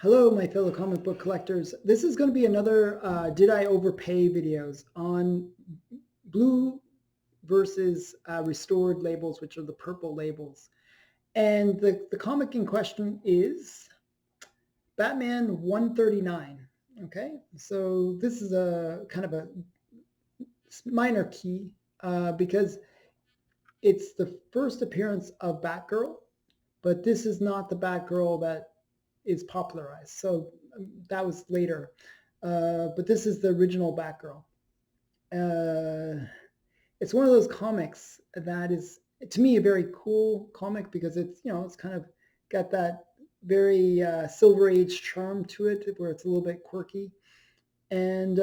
Hello, my fellow comic book collectors. This is going to be another Did I Overpay videos on blue versus restored labels, which are the purple labels. And the comic in question is Batman 139. Okay, so this is a kind of a minor key because it's the first appearance of Batgirl, but this is not the Batgirl that is popularized. So that was later. But this is the original Batgirl. It's one of those comics that is, to me, a very cool comic because it's kind of got that very Silver Age charm to it, where it's a little bit quirky, and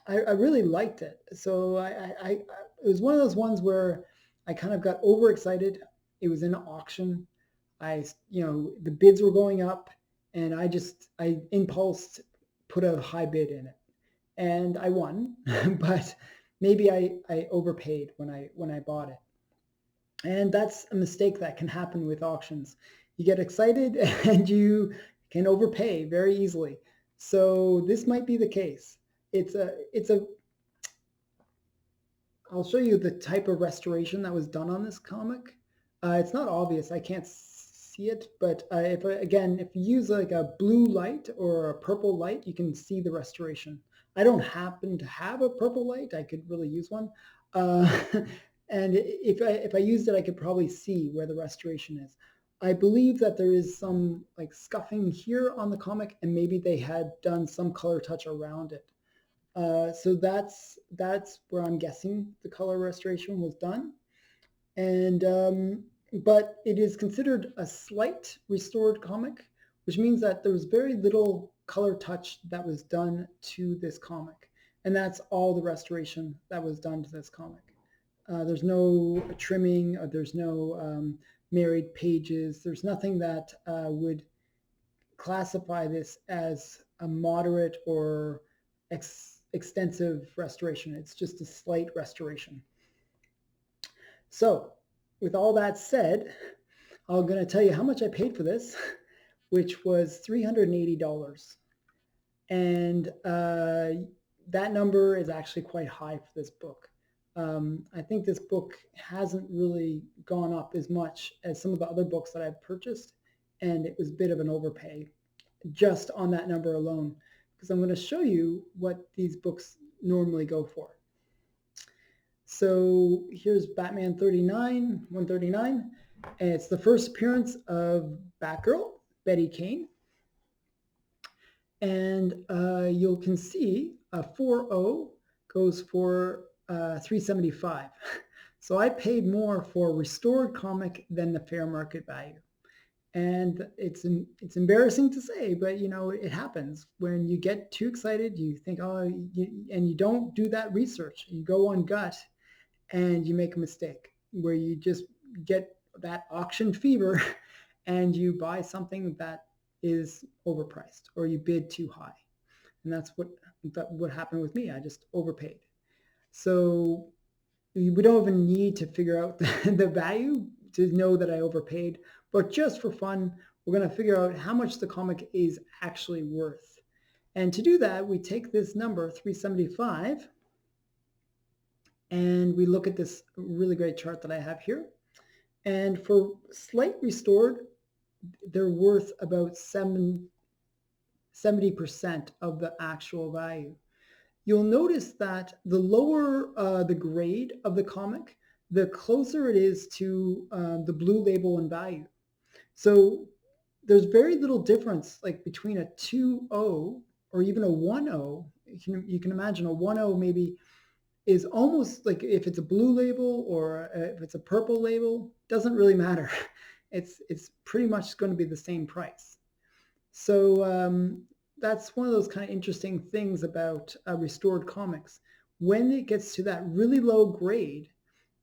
I really liked it. So it was one of those ones where I kind of got overexcited. It was in an auction. The bids were going up, and I impulsed put a high bid in it, and I won, but maybe I overpaid when I bought it, and that's a mistake that can happen with auctions. You get excited and you can overpay very easily. So this might be the case. It's a I'll show you the type of restoration that was done on this comic. It's not obvious. I can't see it, but if you use like a blue light or a purple light, you can see the restoration. I don't happen to have a purple light. I could really use one. Uh, and if I used it, I could probably see where the restoration is. I believe that there is some like scuffing here on the comic, and maybe they had done some color touch around it. So that's where I'm guessing the color restoration was done. And but it is considered a slight restored comic, which means that there was very little color touch that was done to this comic, and that's all the restoration that was done to this comic. There's no trimming, or there's no married pages. There's nothing that would classify this as a moderate or extensive restoration. It's just a slight restoration. So with all that said, I'm going to tell you how much I paid for this, which was $380. And that number is actually quite high for this book. I think this book hasn't really gone up as much as some of the other books that I've purchased, and it was a bit of an overpay just on that number alone, because I'm going to show you what these books normally go for. So here's Batman 139, and it's the first appearance of Batgirl, Betty Kane. And you can see a 4.0 goes for $375. So I paid more for a restored comic than the fair market value. And it's embarrassing to say, but it happens when you get too excited. You think, and you don't do that research. You go on gut, and you make a mistake where you just get that auction fever, and you buy something that is overpriced, or you bid too high. And that's what happened with me. I just overpaid. So we don't even need to figure out the value to know that I overpaid, but just for fun, we're going to figure out how much the comic is actually worth. And to do that, we take this number, 375, and we look at this really great chart that I have here. And for slight restored, they're worth about 70% of the actual value. You'll notice that the lower the grade of the comic, the closer it is to the blue label in value. So there's very little difference, like between a 2.0 or even a 1.0. You can imagine a 1.0 maybe is almost like, if it's a blue label or if it's a purple label, doesn't really matter. It's pretty much going to be the same price. So that's one of those kind of interesting things about restored comics. When it gets to that really low grade,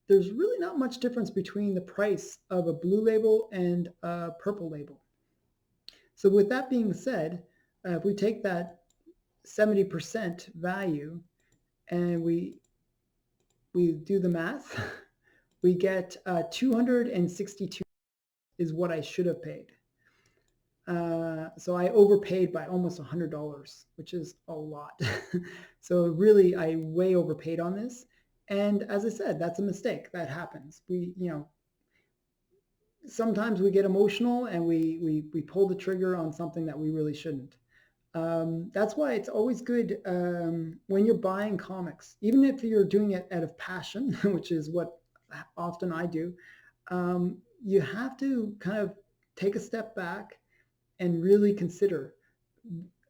there's really not much difference between the price of a blue label and a purple label. So with that being said, if we take that 70% value and we do the math, we get 262 is what I should have paid. So I overpaid by almost $100, which is a lot. So really, I way overpaid on this. And as I said, that's a mistake that happens. Sometimes we get emotional and we pull the trigger on something that we really shouldn't. That's why it's always good when you're buying comics, even if you're doing it out of passion, which is what often I do. You have to kind of take a step back and really consider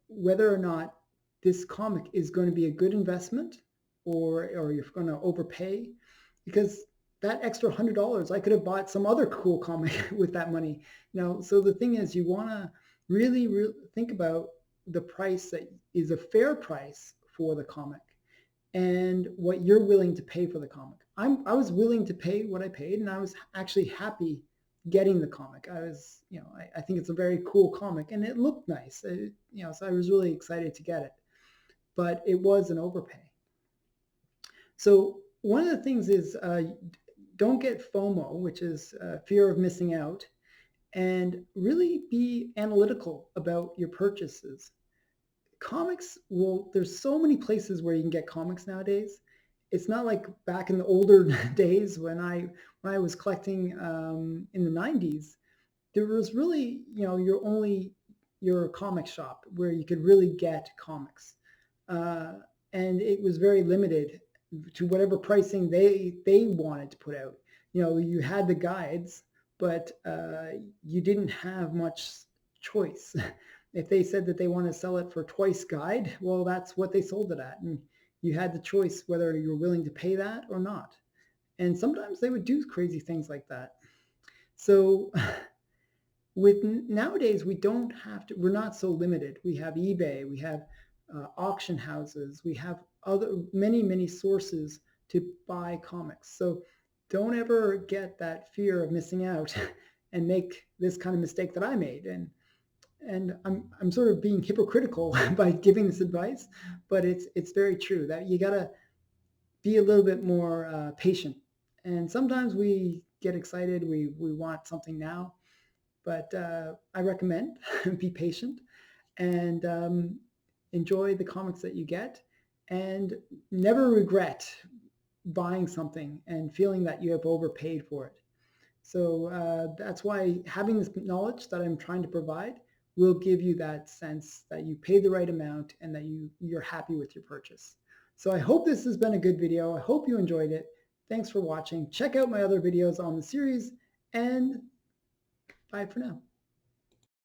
whether or not this comic is going to be a good investment, or you're going to overpay, because that extra $100 I could have bought some other cool comic with that money. So the thing is, you want to really think about the price that is a fair price for the comic, and what you're willing to pay for the comic. I was willing to pay what I paid, and I was actually happy getting the comic. I think it's a very cool comic, and it looked nice. So I was really excited to get it, but it was an overpay. So one of the things is don't get FOMO, which is fear of missing out, and really be analytical about your purchases. There's so many places where you can get comics nowadays. It's not like back in the older days when I was collecting in the 90s. There was really, your comic shop where you could really get comics. Uh, and it was very limited to whatever pricing they wanted to put out. You had the guides, but you didn't have much choice. If they said that they want to sell it for twice guide, well, that's what they sold it at. And you had the choice whether you're willing to pay that or not. And sometimes they would do crazy things like that. So with nowadays, we're not so limited. We have eBay, we have auction houses, we have many sources to buy comics. So don't ever get that fear of missing out and make this kind of mistake that I made. And I'm sort of being hypocritical by giving this advice, but it's very true that you gotta be a little bit more patient. And sometimes we get excited, we want something now, but I recommend be patient and enjoy the comics that you get, and never regret buying something and feeling that you have overpaid for it. So that's why having this knowledge that I'm trying to provide will give you that sense that you paid the right amount and that you're happy with your purchase. So I hope this has been a good video. I hope you enjoyed it. Thanks for watching. Check out my other videos on the series, and bye for now.